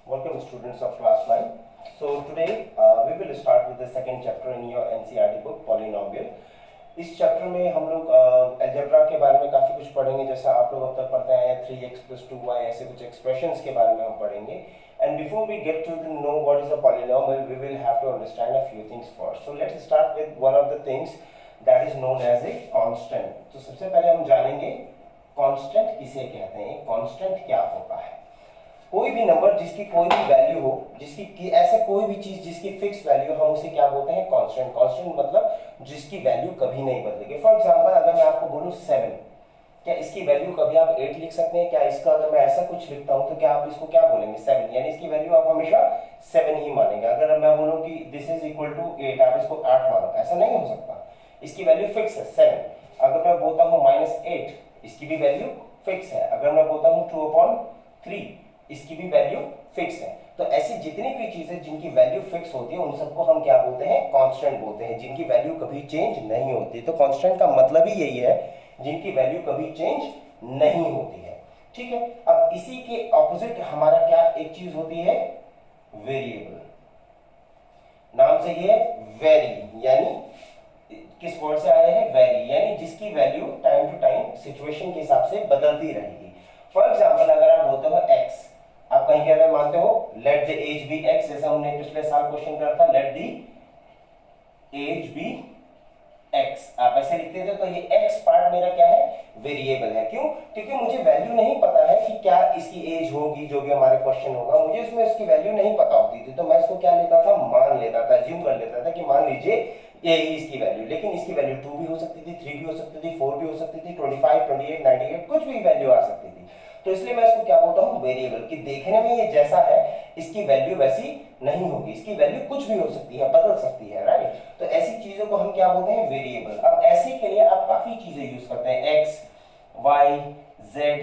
Welcome students of class 9. So today we will start with the second chapter in your NCERT book polynomial. इस chapter में हम लोग algebra के बारे में काफी कुछ पढ़ेंगे, जैसा आप लोग अब तक पढ़ते आए हैं 3x + 2y ऐसे कुछ एक्सप्रेशंस के बारे में हम पढ़ेंगे. And before we get to know what is a polynomial, we will have to understand a few things first. So let's start with one of the things that is known as a constant. तो सबसे पहले हम जानेंगे constant किसे कहते हैं. Constant क्या होता है? कोई भी नंबर जिसकी कोई भी वैल्यू हो, जिसकी ऐसे कोई भी चीज जिसकी फिक्स वैल्यू, हम उसे क्या बोलते हैं? कांस्टेंट. कांस्टेंट मतलब जिसकी वैल्यू कभी नहीं बदलेगी. फॉर एग्जांपल अगर मैं आपको बोलूं 7, क्या इसकी वैल्यू कभी आप 8 लिख सकते हैं? क्या इसका अगर मैं ऐसा कुछ लिखता हूं तो क्या आप इसको क्या बोलेंगे? 7, यानी इसकी वैल्यू आप हमेशा 7 ही मानेंगे. अगर मैं बोलूं कि दिस इज इक्वल टू 8, आप इसको 8 मानो, ऐसा नहीं हो सकता. इसकी वैल्यू फिक्स है 7. अगर मैं बोलता हूं -8, इसकी भी वैल्यू फिक्स है. अगर मैं बोलता हूं 2/3, इसकी भी वैल्यू फिक्स है. तो ऐसी जितनी भी चीजें जिनकी वैल्यू फिक्स होती है उन सबको हम क्या बोलते हैं? कांस्टेंट बोलते हैं, जिनकी वैल्यू कभी चेंज नहीं होती. तो कांस्टेंट का मतलब ही यही है, जिनकी वैल्यू कभी चेंज नहीं होती है. ठीक है. अब इसी के ऑपोजिट हमारा क्या एक चीज होती है? वेरिएबल. नाम से ये वेरी, यानी किस वर्ड से आया है? वेरी, यानी जिसकी value time to time situation के हिसाब से बदलती रहेगी. फॉर एग्जाम्पल अगर आप बोलते हो x, आप कहीं क्या मानते हो? Let the age be x, जैसा हमने पिछले साल क्वेश्चन करा था, let the age be x, आप ऐसे लिखते थे. तो ये x पार्ट मेरा क्या है? वेरिएबल है. क्यों? क्योंकि मुझे वैल्यू नहीं पता है कि क्या इसकी एज होगी, जो भी हमारा क्वेश्चन होगा, मुझे इसमें इसकी वैल्यू नहीं पता होती थी. तो मैं इसको क्या लेता था? मान लेता था, अज्यूम कर लेता था कि मान लीजिए यही इसकी वैल्यू. लेकिन इसकी वैल्यू 2 भी हो सकती थी, 3 भी हो सकती थी, 4 भी हो सकती थी, 25, 28, 98, कुछ भी वैल्यू आ सकती थी. तो इसलिए मैं इसको क्या बोलता हूं? वेरिएबल. कि देखने में ये जैसा है, इसकी वैल्यू वैसी नहीं होगी, इसकी वैल्यू कुछ भी हो सकती है, बदल सकती है. राइट. तो ऐसी चीजों को हम क्या बोलते हैं? वेरिएबल. अब ऐसे के लिए आप काफी चीजें यूज करते हैं, एक्स, वाई, जेड,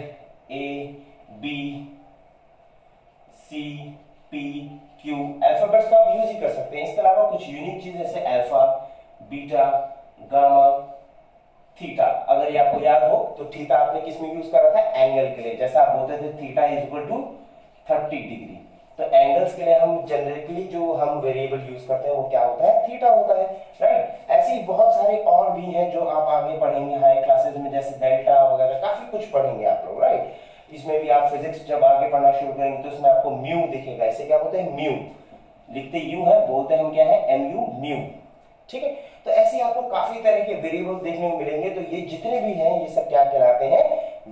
ए, बी, सी, पी, क्यू. अल्फाबेट्स तो आप यूज ही कर सकते हैं. इसके अलावा कुछ यूनिक चीज जैसे अल्फा, बीटा, गामा, थीटा. अगर ये आपको याद हो तो थीटा आपने किस में यूज करा था? एंगल के लिए. जैसा आप बोलते थे theta is equal to 30 degree. तो एंगल्स के लिए हम जनरली जो हम वेरिएबल यूज करते हैं वो क्या होता है? थीटा होता है. राइट. ऐसे ही बहुत सारे और भी हैं जो आप आगे पढ़ेंगे हाई क्लासेस में, जैसे डेल्टा वगैरह, काफी कुछ पढ़ेंगे आप लोग. राइट. इसमें भी आप फिजिक्स जब आगे पढ़ना शुरू करेंगे तो इसमें आपको म्यू दिखेगा. इसे क्या बोलते हैं? म्यू. लिखते यू है, बोलते हम क्या है? MU, mu. ठीक है. तो ऐसे आपको काफी तरह के वेरिएबल्स देखने को मिलेंगे. तो ये जितने भी हैं ये सब क्या कहलाते हैं?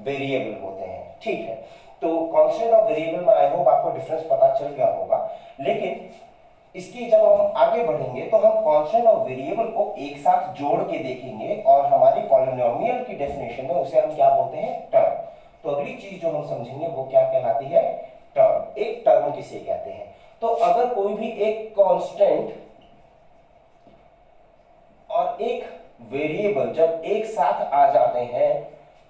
वेरिएबल होते हैं. ठीक है. तो कांस्टेंट और वेरिएबल में आई होप आपको डिफरेंस पता चल गया होगा. लेकिन इसकी जब हम आगे बढ़ेंगे तो हम कांस्टेंट और वेरिएबल को एक साथ जोड़ के देखेंगे और हमारी पॉलिनोमियल की डेफिनेशन में उसे हम क्या बोलते हैं? टर्म. तो अगली चीज जो हम समझेंगे वो क्या कहलाती है? टर्म. एक टर्म किसे कहते हैं? तो अगर कोई भी एक कांस्टेंट और एक वेरिएबल जब एक साथ आ जाते हैं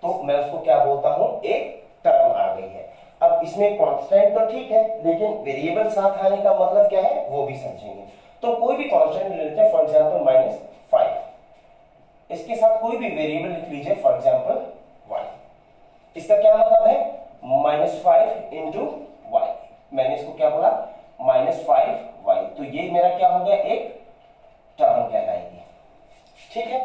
तो मैं उसको क्या बोलता हूं? एक टर्म आ गई है. अब इसमें कांस्टेंट तो ठीक है, लेकिन वेरिएबल साथ आने का मतलब क्या है वो भी समझेंगे. तो कोई भी कांस्टेंट ले लेते हैं, फॉर एग्जांपल -5. इसके साथ कोई भी वेरिएबल लिख लीजिए, फॉर एग्जांपल y. इसका क्या मतलब है? -5 इंटू y. मैंने इसको क्या बोला? -5y. तो ये मेरा क्या हो गया? एक टर्म कहलाएगी. ठीक है.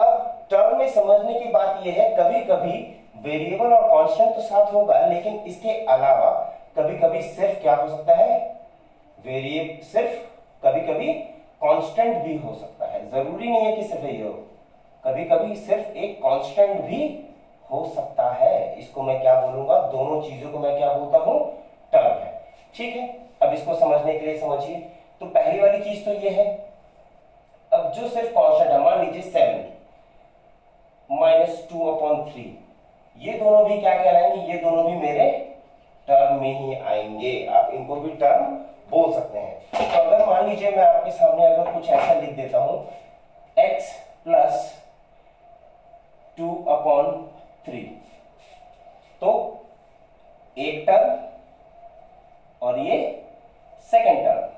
अब टर्म में समझने की बात यह है, कभी कभी वेरिएबल और कांस्टेंट तो साथ होगा, लेकिन इसके अलावा कभी कभी सिर्फ क्या हो सकता है? वेरिएबल. सिर्फ कभी कभी कांस्टेंट भी हो सकता है. जरूरी नहीं है कि सिर्फ ये हो, कभी कभी सिर्फ एक कांस्टेंट भी हो सकता है. इसको मैं क्या बोलूंगा? दोनों चीजों को मैं क्या बोलता हूं? टर्म है. ठीक है. अब इसको समझने के लिए समझिए. तो पहली वाली चीज तो ये है. अब जो सिर्फ कांस्टेंट है, मान लीजिए 7 -2/3, ये दोनों भी क्या कहलाएंगे? ये दोनों भी मेरे टर्म में ही आएंगे. आप इनको भी टर्म बोल सकते हैं. तो अगर मान लीजिए मैं आपके सामने अगर कुछ ऐसा लिख देता हूं, x + 2/3, तो एक टर्म और ये सेकंड टर्म.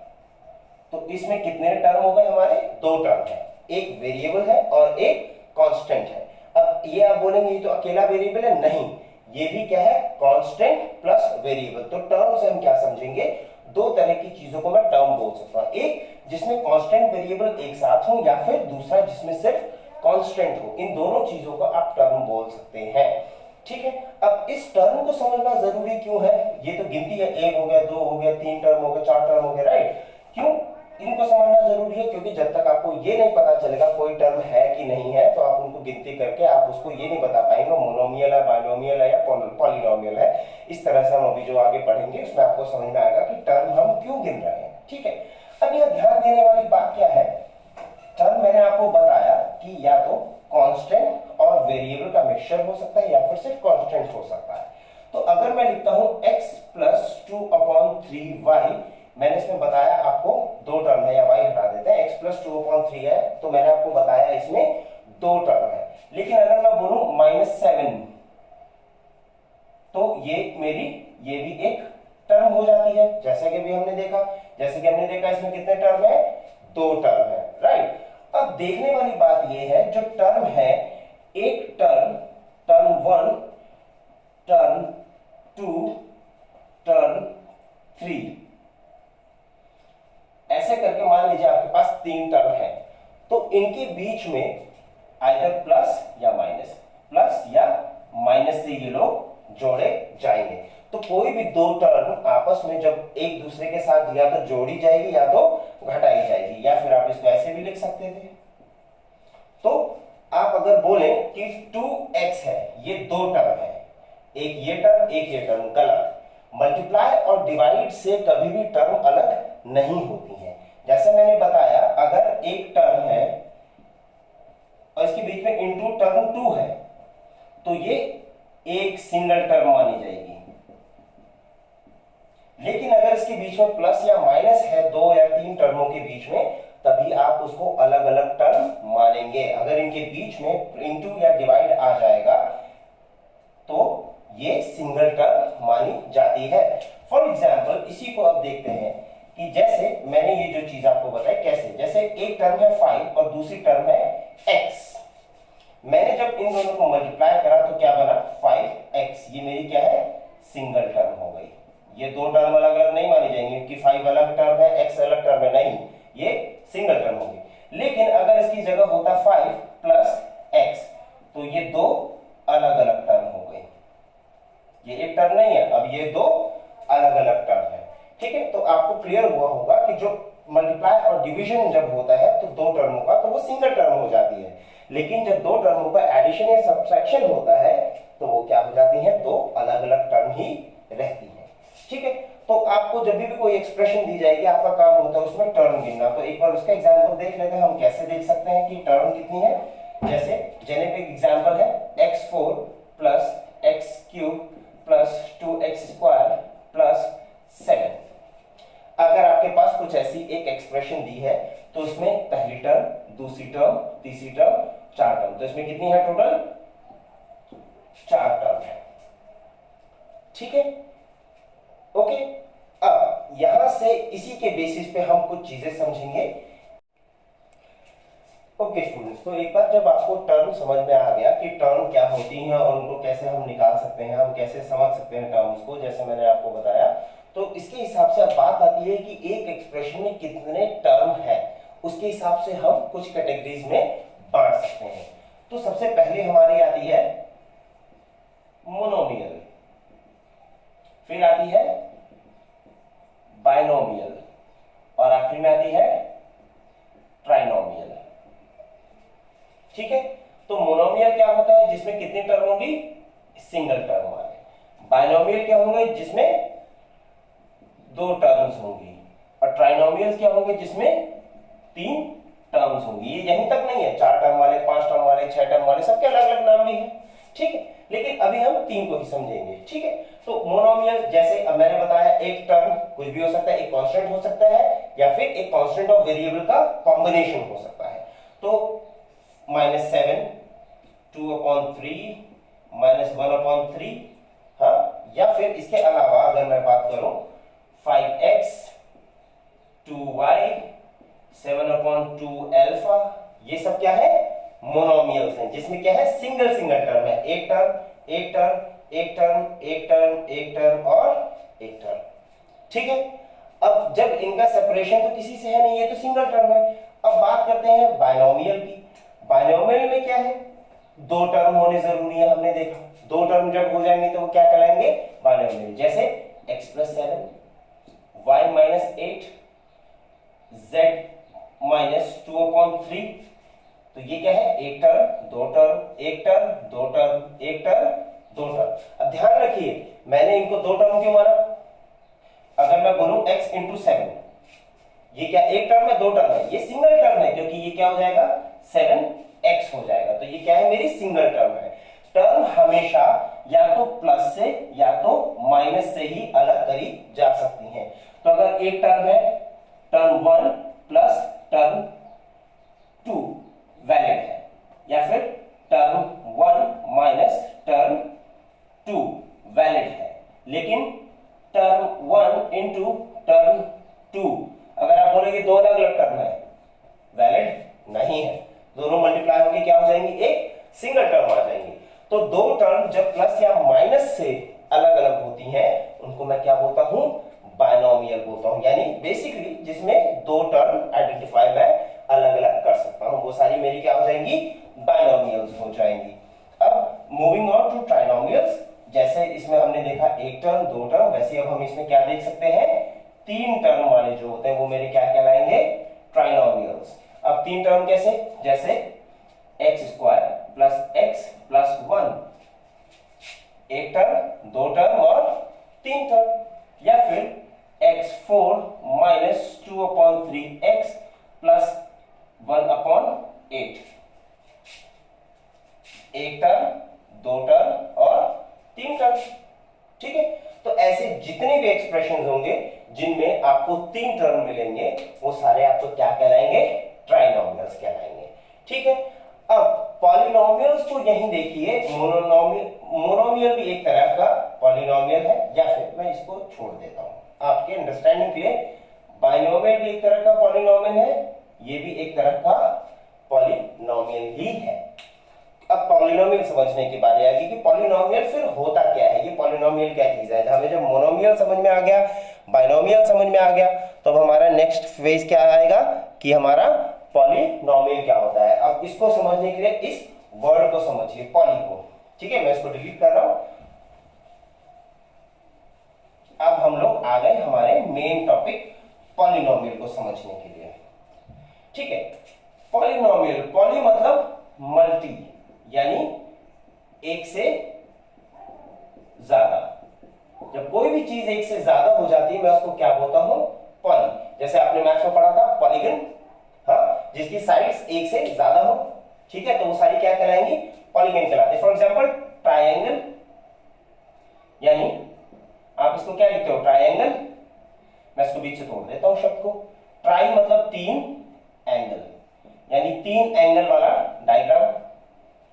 तो इसमें कितने टर्म हो गए हमारे? 2 टर्म है. एक वेरिएबल है और एक कांस्टेंट है. अब ये आप बोलेंगे ये तो अकेला वेरिएबल है. नहीं, ये भी क्या है? Constant plus variable. तो टर्म से हम क्या समझेंगे? चीजों को मैं टर्म बोल सकता हूँ, एक जिसमें कांस्टेंट वेरिएबल एक साथ हो या फिर दूसरा जिसमें सिर्फ कांस्टेंट हो, इन दोनों चीजों को आप टर्म बोल सकते हैं। ठीक है, अब इस टर्म को समझना जरूरी क्यों है? ये तो गिनती है, 1 हो गया, 2 हो गया, 3 टर्म हो गया, 4 टर्म हो गया, राइट? क्यों इनको समझना जरूरी है? क्योंकि जब तक आपको ये नहीं पता चलेगा कोई टर्म है कि नहीं है, तो आप उनको गिनती करके आप उसको ये नहीं बता पाएंगे मोनोमियल है, बाइनोमियल है या पॉलिनोमियल है। इस तरह से हम अभी जो आगे पढ़ेंगे उसमें आपको समझ में आएगा कि टर्म हम क्यों गिन रहे हैं। ठीक है, अब यह ध्यान देने वाली बात क्या है, टर्म मैंने आपको बताया कि या तो कांस्टेंट और वेरिएबल का मिक्सचर हो सकता है या फिर सिर्फ कांस्टेंट हो सकता है। तो अगर मैं लिखता हूं x प्लस 2/3y, मैंने इसमें बताया आपको दो टर्म है, या y हटा देते हैं, x प्लस 2/3 है, तो मैंने आपको बताया इसमें दो टर्म है। लेकिन अगर मैं बोलूं -7, तो ये भी एक टर्म हो जाती है, जैसे कि भी हमने देखा इसमें कितने टर्म है, दो टर्म है, राइट? अब देखने वाली बात यह है, जो टर्म है, एक टर्म 1, टर्म 2, टर्म 3, ऐसे करके मान लीजिए आपके पास 3 टर्म है, तो इनके बीच में आइदर प्लस या माइनस से ये लोग जोड़े जाएंगे। तो कोई भी दो टर्म आपस में जब एक दूसरे के साथ या तो जोड़ी जाएगी या तो घटाई जाएगी, या फिर आप इसको ऐसे भी लिख सकते थे। तो आप अगर बोले कि 2x है, ये दो टर्म है, एक ये टर्म, गलत। मल्टीप्लाई और डिवाइड से कभी भी टर्म अलग नहीं होती है। जैसे मैंने बताया, अगर एक टर्म है और इसके बीच में इनटू टर्म 2 है, तो ये एक सिंगल टर्म मानी जाएगी। लेकिन अगर इसके बीच में प्लस या माइनस है, 2 या 3 टर्मों के बीच में, तभी आप उसको अलग अलग टर्म मानेंगे। अगर इनके बीच में इनटू या डिवाइड आ जाएगा तो ये सिंगल टर्म मानी जाती है। फॉर एग्जाम्पल इसी को अब देखते हैं कि जैसे मैंने ये जो चीज आपको बताई कैसे, जैसे एक टर्म है 5 और दूसरी टर्म है x। मैंने जब इन दोनों को मल्टीप्लाई करा तो क्या बना, 5x। ये मेरी क्या है, सिंगल टर्म हो गई। ये दो टर्म अलग अलग नहीं मानी जाएंगी क्योंकि 5 अलग टर्म है, x अलग टर्म है, नहीं, ये सिंगल टर्म होगी। लेकिन अगर इसकी जगह होता 5 प्लस x, तो ये दो अलग अलग टर्म हो गई। ये एक टर्म नहीं है, अब ये दो अलग अलग टर्म है। ठीक है, तो आपको क्लियर हुआ होगा कि जो मल्टीप्लाई और डिवीजन जब होता है तो दो टर्मों का, तो वो सिंगल टर्म हो जाती है। लेकिन जब दो टर्मों का एडिशन या सब्ट्रैक्शन होता है तो वो क्या हो जाती है, दो अलग अलग टर्म ही रहती है। ठीक है, तो आपको जब भी कोई एक्सप्रेशन दी जाएगी, आपका काम होता है उसमें टर्म गिनना। तो एक बार उसका एग्जांपल देख लेते हैं, हम कैसे देख सकते हैं कि टर्म कितनी है। जैसे जेनेटिक एग्जांपल है x4 plus x³ plus 2x² plus 7। अगर आपके पास कुछ ऐसी एक एक्सप्रेशन दी है तो उसमें पहली टर्म, दूसरी टर्म, तीसरी टर्म, 4 टर्म, तो इसमें कितनी है टोटल, 4 टर्म है। ठीक है, ओके। अब यहां से इसी के बेसिस पे हम कुछ चीजें समझेंगे। ओके स्टूडेंट्स, तो एक बार जब आपको टर्म समझ में आ गया कि टर्म क्या होती हैं और उनको कैसे हम निकाल सकते हैं, हम कैसे समझ सकते हैं टर्म्स को, जैसे मैंने आपको बताया, तो इसके हिसाब से अब बात आती है कि एक एक्सप्रेशन में कितने टर्म है, उसके हिसाब से हम कुछ कैटेगरीज में बांट सकते हैं। तो सबसे पहले हमारी आती है मोनोमियल, फिर आती है बाइनोमियल और आखिर में आती है ट्राइनोमियल। ठीक है, तो मोनोमियल क्या होता है, जिसमें कितनी टर्म होगी, सिंगल टर्म वाले। बाइनोमियल क्या होंगे, जिसमें दो टर्म्स होंगी। और ट्राइनोमियल क्या होंगे, जिसमें 3 टर्म्स होंगी। ये यहीं तक नहीं है, 4 टर्म वाले, 5 टर्म वाले, 6 टर्म वाले, सबके अलग अलग नाम भी है। ठीक है, लेकिन अभी हम 3 को ही समझेंगे। ठीक है, तो मोनोमियल जैसे अब मैंने बताया, एक टर्म कुछ भी हो सकता है, एक कांस्टेंट हो सकता है या फिर एक कांस्टेंट और वेरिएबल का कॉम्बिनेशन हो सकता है। तो -7, 2/3, -1/3, हाँ, या फिर इसके अलावा अगर मैं बात करूं 5x, 2y, 7/2 अल्फा, ये सब क्या है, मोनोमियल्स हैं, जिसमें क्या है, सिंगल टर्म है, एक टर्म, एक टर्म, एक टर्म, एक टर्म, एक टर्म और एक टर्म। ठीक है, अब जब इनका सेपरेशन तो किसी से है नहीं, ये तो सिंगल टर्म है। अब बात करते हैं बायनोमियल की। बायनोमियल में क्या है, दो टर्म होने जरूरी है, हमने देखा दो टर्म जब हो जाएंगे तो वो क्या कहलाएंगे, बायनोमियल। जैसे x + 7 y - 8 z - 2/3, तो ये क्या है, एक टर्म दो टर्म एक टर्म दो टर्म एक टर्म दो टर्म। अब ध्यान रखिए मैंने इनको दो टर्म क्यों माना, अगर मैं बोलूं x × 7, ये क्या एक टर्म है दो टर्म है, ये सिंगल टर्म है क्योंकि ये क्या हो जाएगा 7x हो जाएगा, तो ये क्या है मेरी सिंगल टर्म है। टर्म हमेशा या तो प्लस से या तो माइनस से ही अलग करी जा सकती हैं। तो अगर एक टर्म है टर्म 1 प्लस टर्म 2 वैलिड है, या फिर टर्म 1 माइनस टर्म 2 वैलिड है, लेकिन टर्म 1 इंटू टर्म 2 अगर आप बोलेंगे दो अलग अलग टर्म है, वैलिड नहीं है। दोनों मल्टीप्लाई होंगे क्या हो जाएंगी, एक सिंगल टर्म आ जाएंगी। तो दो टर्म जब प्लस या माइनस से अलग अलग होती हैं उनको मैं क्या बोलता हूं, बायनोमियल बोलता हूं। यानी बेसिकली जिसमें दो टर्म आइडेंटिफाई मैं अलग अलग कर सकता हूं, वो सारी मेरी क्या हो जाएंगी, बायनोमियल्स हो जाएंगी। अब मूविंग ऑन टू ट्राइनोमियल्स, जैसे इसमें हमने देखा एक टर्म दो टर्म, वैसे अब हम इसमें क्या देख सकते हैं, तीन टर्म वाले जो होते हैं वो मेरे क्या कहलाएंगे, ट्राइनोमियल्स। अब तीन टर्म कैसे, जैसे x² + x + 1, एक टर्म दो टर्म और तीन टर्म, या फिर x4 - 2/3x + 1/8, एक टर्म दो टर्म और तीन टर्म। ठीक है, तो ऐसे जितने भी एक्सप्रेशन होंगे जिनमें आपको तीन टर्म मिलेंगे वो सारे आपको क्या कहलाएंगे, ट्राइनोमियल्स कहलाएंगे। ठीक है, अब पॉलिनोमियल्स को यहीं देखिए, मोनोमियल भी एक तरह का पॉलिनोमियल है, या फिर मैं इसको छोड़ देता हूं आपके अंडरस्टैंडिंग के लिए। बाइनोमियल भी एक तरह का पॉलिनोमियल है, ये भी एक तरह का पॉलिनोमियल ही है। अब पॉलिनोमियल समझने की बारी आएगी कि पॉलिनोमियल फिर होता क्या है, ये पॉलिनोमियल क्या चीज है। हमें जब मोनोमियल समझ में आ गया, बाइनोमियल समझ में आ गया, तो अब हमारा नेक्स्ट फेज क्या आएगा कि हमारा पॉलिनोमियल क्या होता है। अब इसको समझने के लिए इस वर्ड को समझिए, पॉली को। ठीक है, मैं इसको डिलीट कर रहा हूं। अब हम लोग आ गए हमारे मेन टॉपिक पॉलिनोमियल को समझने के लिए। ठीक है, पॉलिनोमियल, पॉली मतलब मल्टी, यानी एक से ज्यादा। जब कोई भी चीज एक से ज्यादा हो जाती है मैं उसको क्या बोलता हूं, पॉली। जैसे आपने मैथ्स में पढ़ा था पॉलीगन, हाँ, जिसकी साइड्स एक से ज्यादा हो, ठीक है, तो वो सारी क्या कहलाएंगी, पॉलीगन कहलाते। फॉर एग्जांपल ट्रायंगल, यानी आप इसको क्या लिखते हो, ट्रायंगल। मैं इसको बीच से तोड़ देता हूं शब्द को। ट्राई मतलब तीन, एंगल यानी तीन एंगल वाला डायग्राम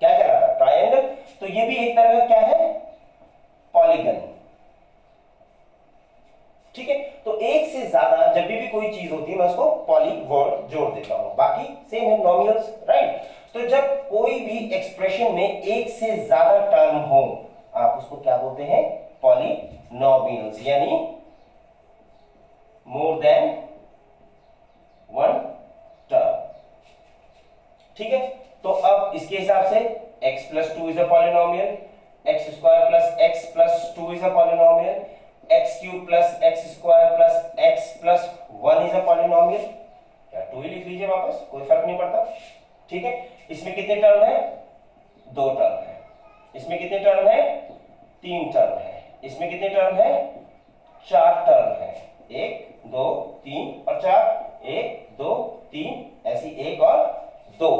क्या कहलाता है, ट्रायंगल। तो ये भी एक तरह का क्या है, पॉलीगन। ठीक है, तो एक से ज्यादा जब भी कोई चीज होती है मैं उसको पॉली वर्ड जोड़ देता हूं, बाकी सेम है नॉमिनल्स, राइट। तो जब कोई भी एक्सप्रेशन में एक से ज्यादा टर्म हो आप उसको क्या बोलते हैं, पॉलिनोमियल्स, यानी मोर देन वन टर्म। ठीक है, तो अब इसके हिसाब से x + 2 is a polynomial, x² + x + 2 is a polynomial, x³ + x² + x + 1 is a polynomial. क्या 2 ही लिख लीजिए वापस, कोई फर्क नहीं पड़ता। ठीक है, इसमें कितने टर्म है, दो टर्म है। इसमें कितने टर्म है, तीन टर्म है। इसमें कितने टर्म है, चार टर्म है। 1 2 3 और 4, 1 2 3, ऐसी 1 और 2।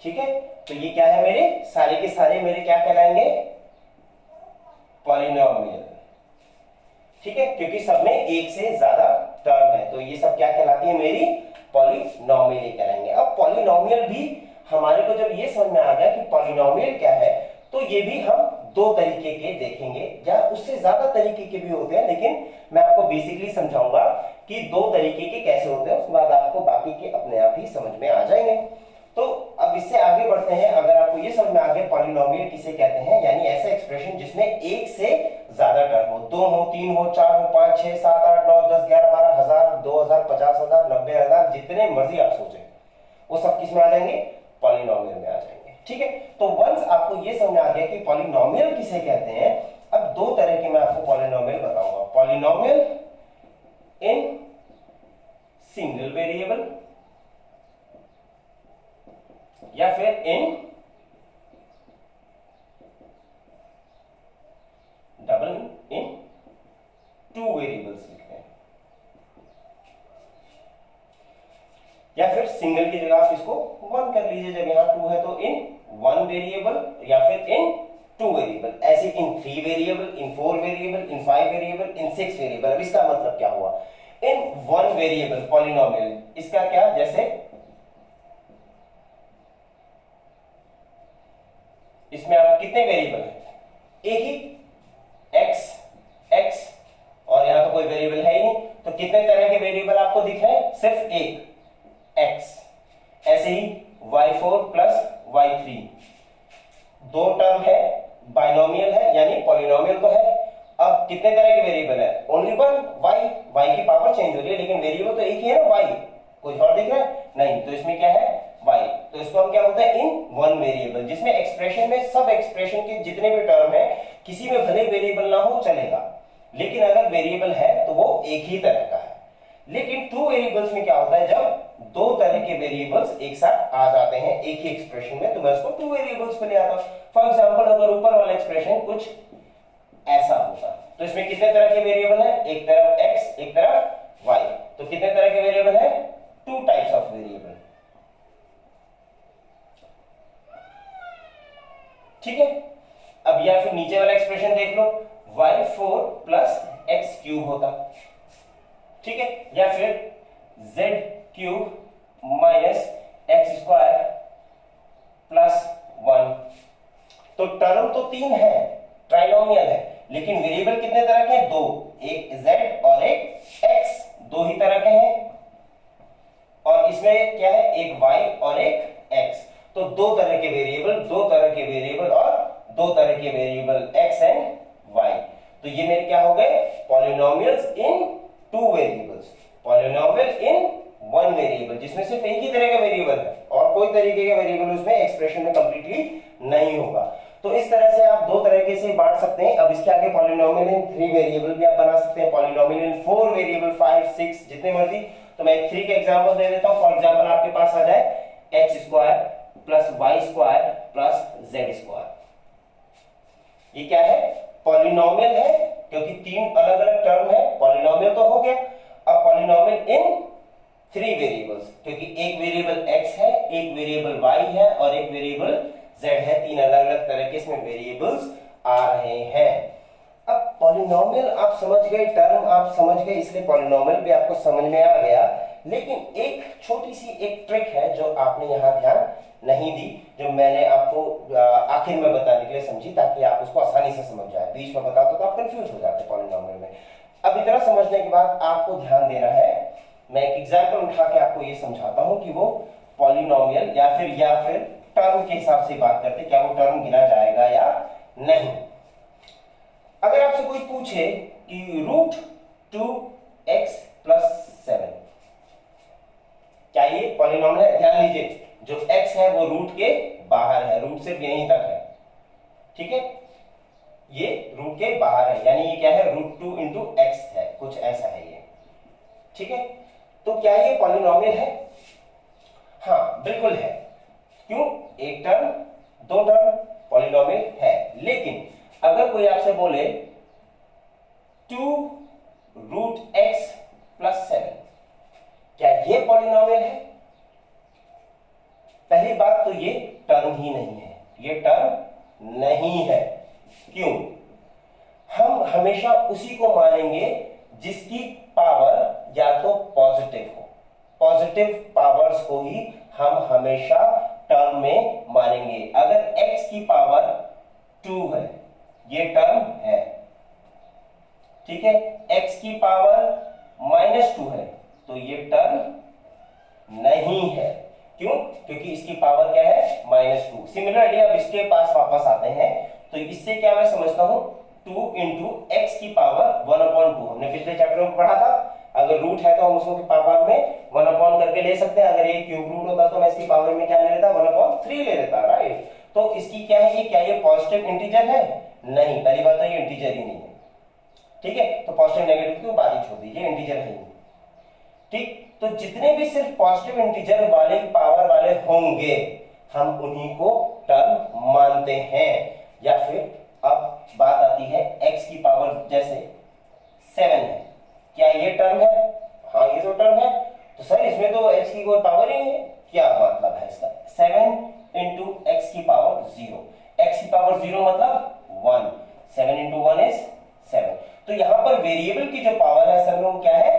ठीक है, तो ये क्या है, मेरे सारे के सारे मेरे क्या कहलाएंगे, पॉलिनोमियल। ठीक है, क्योंकि सब में एक से ज्यादा टर्म है, तो ये सब क्या कहलाती है, मेरी पॉलिनोमियल कहलाएंगे। अब पॉलिनोमियल भी हमारे को जब ये समझ में आ गया कि पॉलिनोमियल क्या है, तो ये भी हम दो तरीके के देखेंगे, या उससे ज्यादा तरीके के भी होते हैं, लेकिन मैं आपको बेसिकली समझाऊंगा कि दो तरीके के कैसे होते हैं, उसके बाद आपको बाकी के अपने आप ही समझ में आ जाएंगे। तो अब इससे आगे बढ़ते हैं। अगर आपको ये समझ में आ गया पॉलिनोमियल किसे कहते हैं, यानी ऐसे एक्सप्रेशन जिसमें एक से ज्यादा टर्म हो, 2 हो 3 हो 4 हो 5 6 7 8 9 10 11 12 हजार जितने मर्जी आप सोचें, वो सब किस में आ जाएंगे, पॉलिनोमियल में आ जाएंगे। ठीक है, तो वंस आपको ये समझ आ गया कि पॉलिनोमियल किसे कहते हैं, अब दो तरह के मैं आपको पॉलिनोमियल बताऊंगा, पॉलिनोमियल इन सिंगल वेरिएबल या फिर in double in two variables लिखते हैं, या फिर सिंगल की जगह आप इसको वन कर लीजिए, जब यहां टू है तो इन वन वेरिएबल या फिर इन टू वेरिएबल, ऐसे in three variable, in for variable, in five variable, in six variable. अब इसका मतलब क्या हुआ, इन वन वेरिएबल पॉलिनोमियल, इसका क्या, जैसे इसमें आप कितने वेरिएबल है, एक ही x और यहां तो कोई वेरिएबल है ही नहीं, तो कितने तरह के वेरिएबल आपको दिख रहे हैं, सिर्फ एक x। ऐसे ही y4 प्लस y3, दो टर्म है, बाइनोमियल है यानी पॉलिनोमियल तो है। अब कितने तरह के वेरिएबल है, ओनली वन, y की पावर चेंज हो रही है लेकिन वेरिएबल तो एक ही है ना, y। कुछ और दिख रहा है नहीं, तो इसमें क्या है y, तो इसको हम क्या बोलते हैं, इन वन वेरिएबल, जिसमें एक्सप्रेशन में सब एक्सप्रेशन के जितने भी टर्म है किसी में भले वेरिएबल ना हो चलेगा, लेकिन अगर वेरिएबल है तो वो एक ही तरह का है। लेकिन टू वेरिएबल्स में क्या होता है, जब दो तरह के वेरिएबल्स एक साथ आ जाते हैं एक ही एक्सप्रेशन में, तो मैं उसको टू वेरिएबल्स पे ले आता हूं। फॉर एग्जांपल अगर ऊपर वाला एक्सप्रेशन कुछ ऐसा होता तो इसमें कितने तरह के वेरिएबल है, एक तरफ x एक तरफ y, तो कितने तरह के वेरिएबल है, टू टाइप्स ऑफ वेरिएबल। ठीक है, अब या फिर नीचे वाला एक्सप्रेशन देख लो, y4 प्लस एक्स क्यूब होता, ठीक है, या फिर z cube minus x square plus 1। तो टर्म तो तीन है, ट्राइनोमियल है, लेकिन वेरिएबल कितने तरह के हैं, दो, एक z और एक x, दो ही तरह के हैं। और इसमें क्या है, एक y और एक x, तो दो तरह के वेरिएबल, दो तरह के वेरिएबल और दो तरह के वेरिएबल x एंड y। तो ये मेरे क्या हो गए, polynomials in two variables, polynomial in one variable, जिसमें सिर्फ एक ही तरह का वेरिएबल है और कोई तरीके का वेरिएबल उसमें एक्सप्रेशन में कंप्लीटली नहीं होगा। तो इस तरह से आप दो तरीके से बांट सकते हैं। अब इसके आगे पॉलिनोमियल इन थ्री वेरिएबल भी आप बना सकते हैं, पॉलिनोमियल इन फोर वेरिएबल, 5, 6, जितने मर्जी। तो मैं थ्री का एग्जांपल दे देता हूं। फॉर एग्जांपल आपके पास आ जाए x square plus y square plus z square. ये क्या है, पॉलिनोमियल है, क्योंकि तीन अलग अलग टर्म है, पॉलिनोमियल तो हो गया। अब पॉलिनोमियल इन थ्री वेरिएबल्स, क्योंकि एक वेरिएबल x है, एक वेरिएबल y है और एक वेरिएबल z है, तीन अलग अलग तरह के इसमें वेरिएबल्स आ रहे हैं। अब पॉलिनोमियल आप समझ गए, टर्म आप समझ गए, इसलिए पॉलिनोमियल भी आपको समझ में आ गया। लेकिन एक छोटी सी एक ट्रिक है जो आपने यहाँ ध्यान नहीं दी, जो मैंने आपको आखिर में बताने के लिए समझी, ताकि आप उसको आसानी से समझ जाए। बीच में बताते तो आप कंफ्यूज हो जाते पॉलिनोमियल में। अब इतना समझने के बाद आपको ध्यान देना है, मैं एक एग्जांपल उठा के आपको ये समझाता हूं कि वो पॉलिनोमियल या फिर टर्म के हिसाब से बात करते, क्या वो टर्म गिना जाएगा या नहीं। अगर आपसे कोई पूछे कि रूट 2x + 7, क्या ये पॉलिनोमियल है? ध्यान लीजिए, जो x है वो रूट के बाहर है, रूट सिर्फ यहीं तक है, ठीक है, ये रूट के बाहर है, यानी ये क्या है, रूट 2 × x है, कुछ ऐसा है ये, ठीक है। तो क्या ये पॉलिनोमियल है? हाँ बिल्कुल है। क्यों? एक टर्म, दो टर्म, पॉलिनोमियल है। लेकिन अगर कोई आपसे बोले 2√x + 7, क्या ये पॉलिनोमियल है? पहली बात तो ये टर्म ही नहीं है, ये टर्म नहीं है। क्यों? हम हमेशा उसी को मानेंगे जिसकी पावर या तो पॉजिटिव हो, पॉजिटिव पावर्स को ही हम हमेशा टर्म में मानेंगे। अगर x की पावर 2 है, ये टर्म है, ठीक है, x की पावर -2 है, तो ये टर्म नहीं है। क्यों? क्योंकि इसकी पावर क्या है, -2। सिमिलरली अब इसके पास वापस आते हैं, तो इससे क्या मैं समझता हूं, 2 × x की पावर 1/2। हमने पिछले चैप्टर में पढ़ा था अगर रूट है तो हम उसको पावर में 1 करके ले सकते हैं। अगर ये क्यूब रूट होता तो मैं इसकी पावर में क्या ले लेता, 1/3 ले लेता, राइट। तो इसकी क्या है, ये क्या ये पॉजिटिव इंटीजर है? नहीं, पहली बात तो ये इंटीजर ही नहीं है, ठीक है। तो पॉजिटिव नेगेटिव की बात ही छोड़ दीजिए, इंटीजर है ही नहीं, ठीक। तो जितने भी सिर्फ पॉजिटिव इंटीजर वाले पावर वाले होंगे हम उन्हीं को टर्म मानते हैं। या फिर अब बात आती है x की पावर, जैसे 7 है, क्या ये टर्म है? हाँ ये तो टर्म है। तो सर इसमें तो x की कोई पावर ही नहीं है, क्या मतलब है इसका? 7 इंटू एक्स की पावर 0, x की पावर 0 मतलब 1, 7 इंटू 1 इज 7। तो यहां पर वेरिएबल की जो पावर है सर वो क्या है?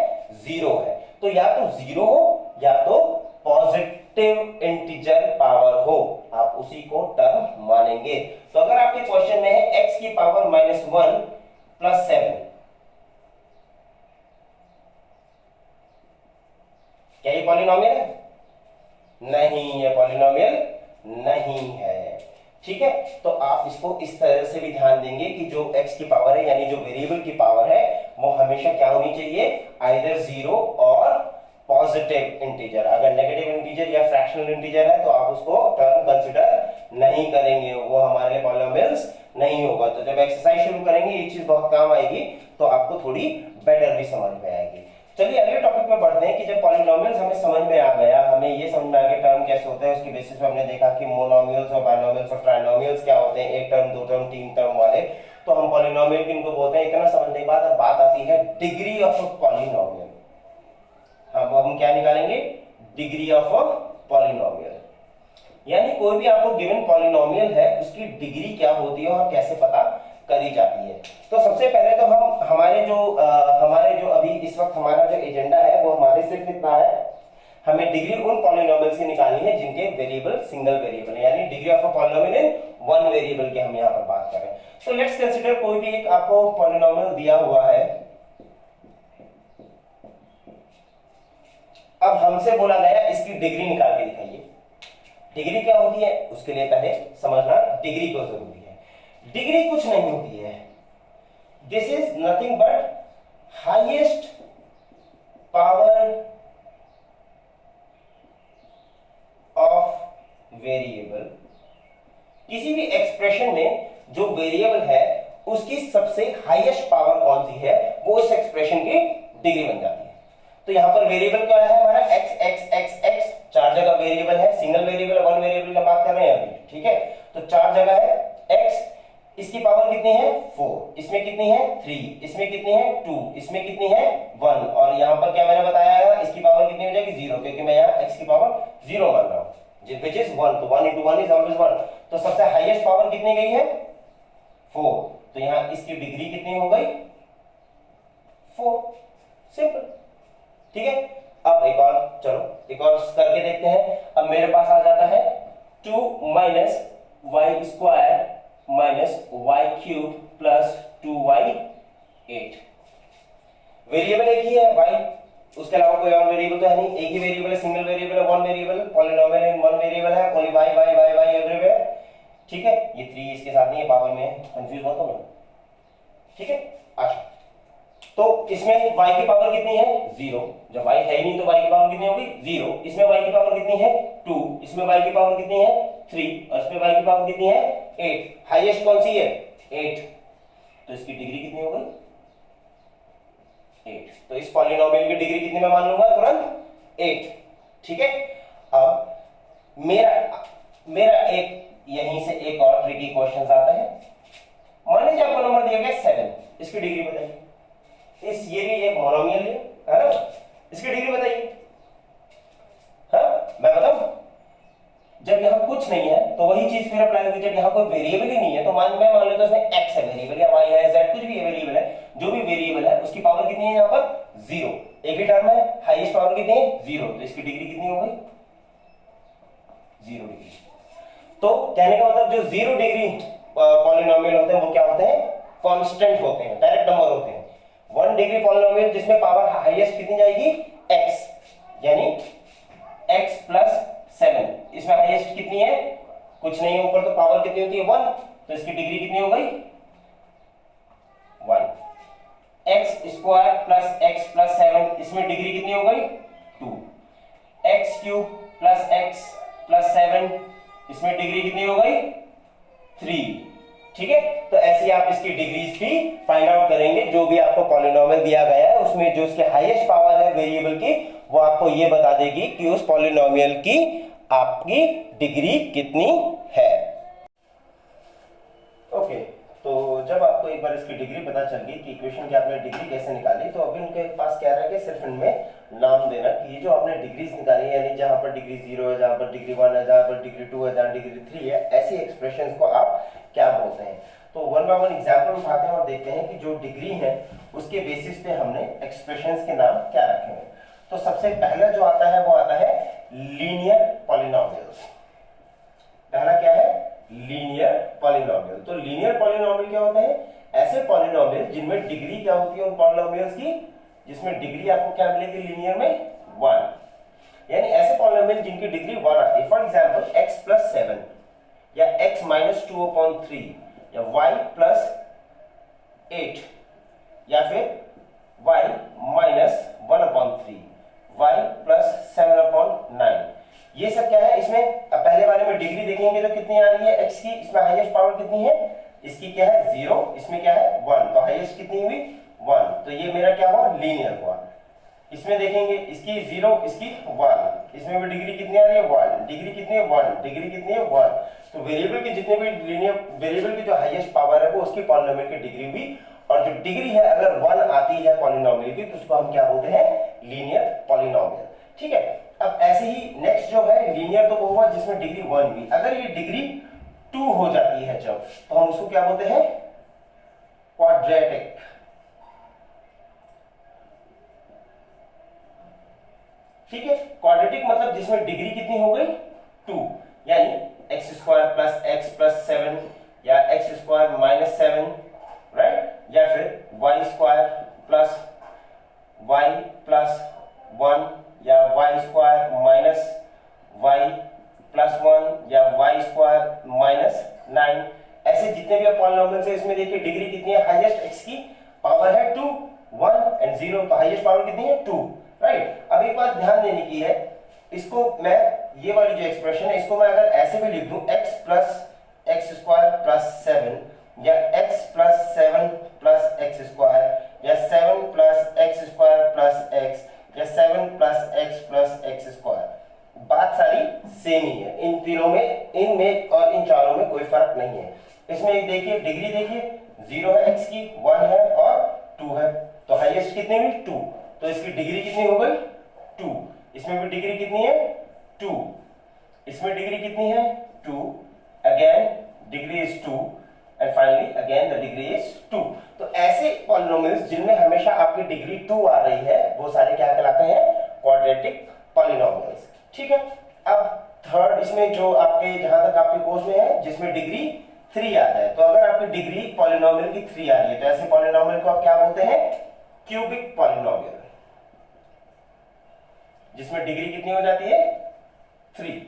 0 है। तो या तो 0 हो या तो पॉजिटिव इंटीजर पावर हो, आप उसी को टर्म मानेंगे। तो अगर आपके क्वेश्चन में है x की पावर -1 प्लस 7, क्या ये पॉलिनोमियल है? नहीं, ये पॉलिनोमियल नहीं है, ठीक है। तो आप इसको इस तरह से भी ध्यान देंगे कि जो x की पावर है यानी जो वेरिएबल की पावर है वो हमेशा क्या होनी चाहिए? आइदर 0 और पॉजिटिव इंटीजर। अगर नेगेटिव इंटीजर या फ्रैक्शनल इंटीजर है तो आप उसको टर्म कंसीडर नहीं करेंगे, वो हमारे लिए पॉलिनोमियल्स नहीं होगा। तो जब एक्सरसाइज शुरू करेंगे ये चीज बहुत काम आएगी, तो आपको थोड़ी बेटर भी समझ में आएगी। चलिए अगले टॉपिक पे बढ़ते हैं कि जब पॉलिनोमियल्स हमें समझ में आ गया, हमें ये समझ में आ गया टर्म कैसे होते हैं, उसकी बेसिस पे हमने देखा कि मोनोमियल्स और बाइनोमियल्स और ट्राइनोमियल्स क्या होते हैं, एक टर्म, दो टर्म, तीन टर्म वाले। तो हम पॉलिनोमियल किनको बोलते हैं इतना समझने के बाद अब बात आती है डिग्री ऑफ अ पॉलिनोमियल। अब हम क्या निकालेंगे? डिग्री ऑफ अ पॉलिनोमियल, यानी कोई भी आपको गिवन पॉलिनोमियल है उसकी डिग्री क्या होती है और कैसे पता करी जाती है। तो सबसे पहले तो हम हमारे जो अभी इस वक्त हमारा जो एजेंडा है वो हमारे सिर्फ इतना है, हमें डिग्री उन पॉलिनोमियल्स की निकालनी है जिनके वेरिएबल सिंगल वेरिएबल है, यानी degree of a polynomial in one variable की हम यहाँ पर बात कर रहे हैं। तो लेट्स कंसीडर कोई भी एक आपको पॉलिनोमियल दिया हुआ है। अब हमसे बोला गया इसकी डिग्री निकाल के दिखाइए। डिग्री क्या होती है उसके लिए पहले समझना डिग्री क्यों जरूरी है। डिग्री कुछ नहीं होती है, this is nothing but highest power of variable. किसी भी एक्सप्रेशन में जो वेरिएबल है उसकी सबसे हाईएस्ट पावर कौन सी है, वो इस एक्सप्रेशन की डिग्री बन जाती है। तो यहां पर वेरिएबल क्या है हमारा? x x x x, चार जगह वेरिएबल है, सिंगल वेरिएबल है, वन वेरिएबल की बात कर रहे हैं अभी, ठीक है। तो चार जगह है x, इसकी पावर कितनी है? 4, इसमें कितनी है? 3, इसमें कितनी है? 2, इसमें कितनी है? 1, और यहां पर क्या मैंने बताया है इसकी पावर कितनी हो जाएगी? 0, क्योंकि मैं यहां x की पावर 0 मान रहा हूं, which is 1, तो 1 into 1 is always 1। तो सबसे हाईएस्ट पावर कितनी गई है? 4, तो यहां इसकी डिग्री कितनी हो गई? 4, सिंपल, ठीक है। अब एक और, चलो एक और करके देखते हैं। अब मेरे पास आ जाता है 2 minus y square minus y cube plus 2y8। Variable एक ही है y, उसके अलावा कोई और वेरिएबल तो है नहीं, एक ही वेरिएबल है, सिंगल वेरिएबल है, one variable, polynomial in one variable है, only y y y y everywhere, ठीक है। ये 3 इसके साथ नहीं है, पावर में कंफ्यूज मत होना, ठीक है। अच्छा, तो इसमें y की पावर कितनी है? 0, जब y है ही नहीं तो y की पावर कितनी होगी? 0। इसमें y की पावर कितनी है? 2, इसमें y की पावर कितनी है? 3, और इसमें y की पावर कितनी है? 8। हाईएस्ट कौन सी है? 8, तो इसकी डिग्री कितनी हो गई? 8। तो इस पॉलिनोमियल की डिग्री कितनी मैं मान लूंगा तुरंत? 8, ठीक है। अब मेरा एक यहीं से एक और ट्रिकी क्वेश्चन आता है। मान लीजिए आपको नंबर दिया गया 7, इसकी डिग्री बताइए। ये भी एक मोनोमियल है ना, इसकी डिग्री बताइए। हाँ मैं बताऊं, जब यहां कुछ नहीं है तो वही चीज फिर अप्लाई होगी। जब यहां कोई वेरिएबल ही नहीं है तो मान लेता इसमें x है वेरिएबल, या y है, z, कुछ भी है वेरिएबल है, जो भी वेरिएबल है उसकी पावर कितनी है? यहां पर 0, एक ही टर्म है, हाईएस्ट पावर कितनी है? 0, तो इसकी डिग्री कितनी हो गई? 0 डिग्री। तो कहने का मतलब जो 0 डिग्री पॉलिनोमियल होते हैं वो क्या होते हैं? कांस्टेंट होते हैं, डायरेक्ट नंबर होते हैं। 1 डिग्री पॉलिनोमियल जिसमें पावर हाईएस्ट कितनी जाएगी? x, यानी x प्लस 7, इसमें हाईएस्ट कितनी है? कुछ नहीं है, ऊपर तो पावर कितनी होती है? 1, तो इसकी डिग्री कितनी हो गई? 1। X square plus x plus 7, इसमें डिग्री कितनी हो गई 2। X cube plus x plus 7, इसमें डिग्री कितनी हो गई 3। ठीक है, तो ऐसे आप इसकी डिग्रीज भी फाइंड आउट करेंगे। जो भी आपको पॉलिनोमियल दिया गया है उसमें जो उसके हाईएस्ट पावर है वेरिएबल की, वो आपको ये बता देगी कि उस पॉलिनोमियल की आपकी डिग्री कितनी है। ओके, तो जब आपको एक बार इसकी डिग्री पता चल गई कि इक्वेशन की आपने डिग्री कैसे निकाली, तो अभी उनके पास क्या रह गया, सिर्फ इनमें नाम देना कि ये जो आपने डिग्रीज निकाली, यानी जहां पर डिग्री 0 है, जहां पर डिग्री 1 है, जहां पर डिग्री 2 है, जहां डिग्री 3 है, ऐसी एक्सप्रेशंस को आप क्या बोलते हैं। तो वन बाय वन एग्जांपल उठाते हैं और देखते हैं कि जो डिग्री है उसके बेसिस पे हमने एक्सप्रेशंस के नाम क्या रखे हैं। तो सबसे पहला जो आता है वो आता है लीनियर पॉलिनोमियल्स। पहला क्या है, लीनियर पॉलिनोमियल। तो लीनियर पॉलिनोमियल क्या होते हैं, ऐसे पॉलिनोमियल जिनमें डिग्री क्या होती है उन पॉलिनोमियल्स की, जिसमें डिग्री आपको क्या मिलेगी लीनियर में 1, यानी ऐसे पॉलिनोमियल जिनकी डिग्री 1 आती है। फॉर एग्जांपल x प्लस 7 या x माइनस 2/3 या y प्लस 8 या फिर y माइनस 1/3, y प्लस 7/9, ये सब क्या है। इसमें अब पहले वाले में डिग्री देखेंगे तो कितनी आ रही है x की, इसमें हाईएस्ट पावर कितनी है, इसकी क्या है 0, इसमें क्या है 1, तो हाईएस्ट कितनी हुई 1, तो ये मेरा क्या हुआ लीनियर हुआ। इसमें देखेंगे इसकी 0, इसकी 1, इसमें भी डिग्री कितनी आ रही है 1, डिग्री कितनी है 1, डिग्री कितनी है 1। तो वेरिएबल के जितने भी लीनियर वेरिएबल की जो हाईएस्ट पावर है वो उसकी पॉलिनोमियल की डिग्री हुई, और जो डिग्री है अगर 1 आती है पॉलिनोमियल की तो उसको हम क्या बोलते हैं, लीनियर पॉलिनोमियल। ठीक है, अब ऐसे ही नेक्स्ट जो है लीनियर तो वो हुआ जिसमें डिग्री 1 हुई। अगर ये डिग्री 2 हो जाती है जब, तो हम उसको क्या बोलते हैं, क्वाड्रेटिक। ठीक है, क्वाड्रेटिक मतलब जिसमें डिग्री कितनी हो गई 2, यानी x square plus x plus 7 या एक्स स्क्वायर माइनस 7, राइट, या फिर y square plus y plus 1 या y square minus y plus 1 या वाई स्क्वायर माइनस 9। ऐसे जितने भी पॉलिनोमियल्स है इसमें देखिए डिग्री कितनी है, हाईएस्ट एक्स की पावर है 2, 1 एंड 0, तो हाईएस्ट पावर कितनी है 2, राइट। अब एक बात ध्यान देने की है, इसको मैं ये वाली जो एक्सप्रेशन है इसको मैं अगर ऐसे भी लिख दूं x plus x square plus 7 या x plus 7 plus x square या 7 plus x square plus x या 7 प्लस एक्स स्क्वायर, बात सारी सेम ही है। इन तीनों में, इनमें और इन चारों में कोई फर्क नहीं है। इसमें देखिए डिग्री देखिए 0 है x की, 1 है और 2 है, तो हाईएस्ट कितनी हुई 2, तो इसकी डिग्री कितनी हो गई 2। इसमें भी डिग्री कितनी है 2, इसमें डिग्री कितनी है 2, again degree is 2 and finally again the degree is 2। तो ऐसे पॉलिनोमियल्स जिनमें हमेशा आपकी डिग्री 2 आ रही है वो सारे क्या कहलाते हैं, क्वाड्रेटिक पॉलिनोमियल्स। ठीक है, अब थर्ड इसमें जो आपके जहां तक आपके कोर्स में है जिसमें डिग्री 3 आ जाए, तो अगर आपकी डिग्री पॉलिनोमियल की 3 आ रही है तो ऐसे पॉलिनोमियल को आप क्या बोलते हैं, क्यूबिक पॉलिनोमियल, जिसमें डिग्री कितनी हो जाती है 3।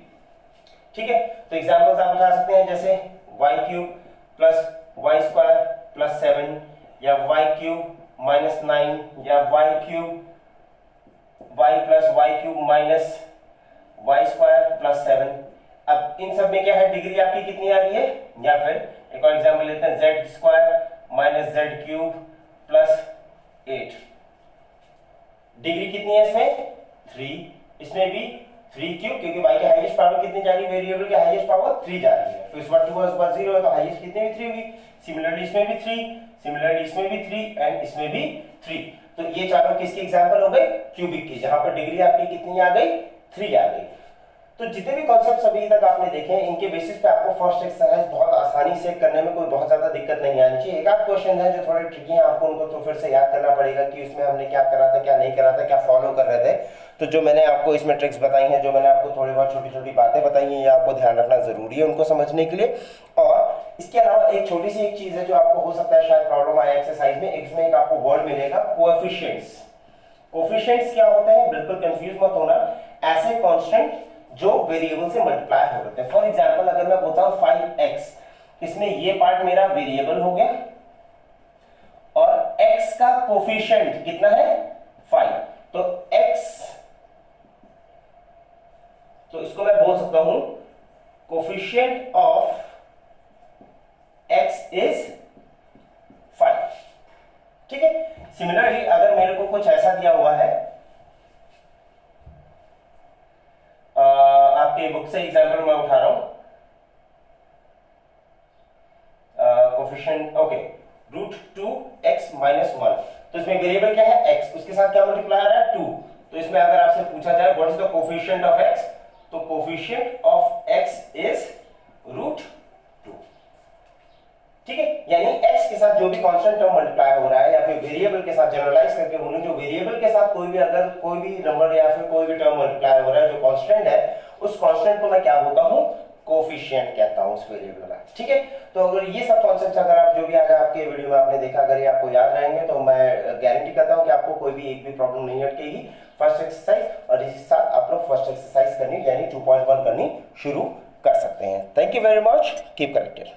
ठीक है, तो एग्जांपल्स आप उठा सकते हैं जैसे y cube plus y square plus 7 या y क्यूब माइनस 9 या y cube y plus y cube minus y square plus 7। अब इन सब में क्या है, डिग्री आपकी कितनी आ रही है, या फिर एक और एग्जांपल लेते हैं z square minus Z cube plus 8, degree कितनी है इसमें 3, इसमें भी 3 क्यों, क्योंकि y की हाईएस्ट पावर कितनी जा रही है, वेरिएबल की हाईएस्ट पावर 3 जा रही है, फिर इस बार 2 है, इस बार 0 है, तो हाईएस्ट कितनी भी 3 होगी। सिमिलरली इसमें भी 3, सिमिलरली इसमें भी 3 एंड इसमें भी 3। तो ये चारों किसके एग्जांपल हो गए, क्यूबिक की, जहां पर डिग्री आपकी कितनी आ गई 3 आ गई। तो जितने भी कॉन्सेप्ट्स अभी तक आपने देखे हैं इनके बेसिस पे आपको फर्स्ट एक्सरसाइज बहुत आसानी से करने में कोई बहुत ज्यादा दिक्कत नहीं आनी चाहिए। एक आध क्वेश्चन है जो थोड़े ट्रिकी हैं, आपको उनको तो फिर से याद करना पड़ेगा कि उसमें हमने क्या करा था, क्या नहीं करा था, क्या फॉलो कर रहे थे। तो जो मैंने आपको इसमें ट्रिक्स बताई हैं, जो मैंने आपको थोड़ी बहुत छोटी छोटी बातें बताई हैं, ये आपको ध्यान रखना जरूरी है उनको समझने के लिए। और इसके अलावा एक छोटी सी एक चीज है जो आपको हो सकता है शायद प्रॉब्लम आए एक्सरसाइज में, इसमें एक आपको वर्ड मिलेगा कोएफिशिएंट्स। कोएफिशिएंट्स क्या होते हैं, बिल्कुल कंफ्यूज मत होना, ऐसे कांस्टेंट जो वेरिएबल से मल्टीप्लाई हो रहे हैं। फॉर एग्जांपल अगर मैं बोलता हूं 5x, इसमें ये पार्ट मेरा वेरिएबल हो गया और x x का कोफिशिएंट कितना है 5, तो x, तो इसको मैं बोल सकता हूं कोफिशिएंट ऑफ x इज 5। ठीक है। सिमिलरली अगर मेरे को कुछ ऐसा दिया हुआ है, आपके बुक से एग्जांपल मैं उठा रहा हूं, कोफिशिएंट ओके √2x - 1, तो इसमें वेरिएबल क्या है x, उसके साथ क्या मल्टीप्लाई आ रहा है 2, तो इसमें अगर आपसे पूछा जाए what is the coefficient of x, तो कोफिशिएंट ऑफ x इज √2। ठीक है, यानी x के साथ जो भी कांस्टेंट टर्म मल्टीप्लाई हो रहा है या फिर वेरिएबल के साथ जनरलाइज करके बोलूं, जो वेरिएबल के साथ कोई भी अगर कोई भी नंबर या फिर कोई भी टर्म मल्टीप्लाई हो रहा है जो कांस्टेंट है, उस कांस्टेंट को मैं क्या बोलता हूं, कोफिशिएंट कहता हूं उस वेरिएबल का। ठीक है, तो अगर ये सब कॉन्सेप्ट्स अगर आप जो भी आज आपके वीडियो में आपने देखा, अगर ये आपको याद रहेंगे तो मैं गारंटी करता हूं कि आपको कोई भी एक भी प्रॉब्लम नहीं अटकेगी फर्स्ट एक्सरसाइज, और इसी साथ आप लोग फर्स्ट एक्सरसाइज करनी यानी 2.1 करनी शुरू कर सकते हैं। Thank you very much, keep connected.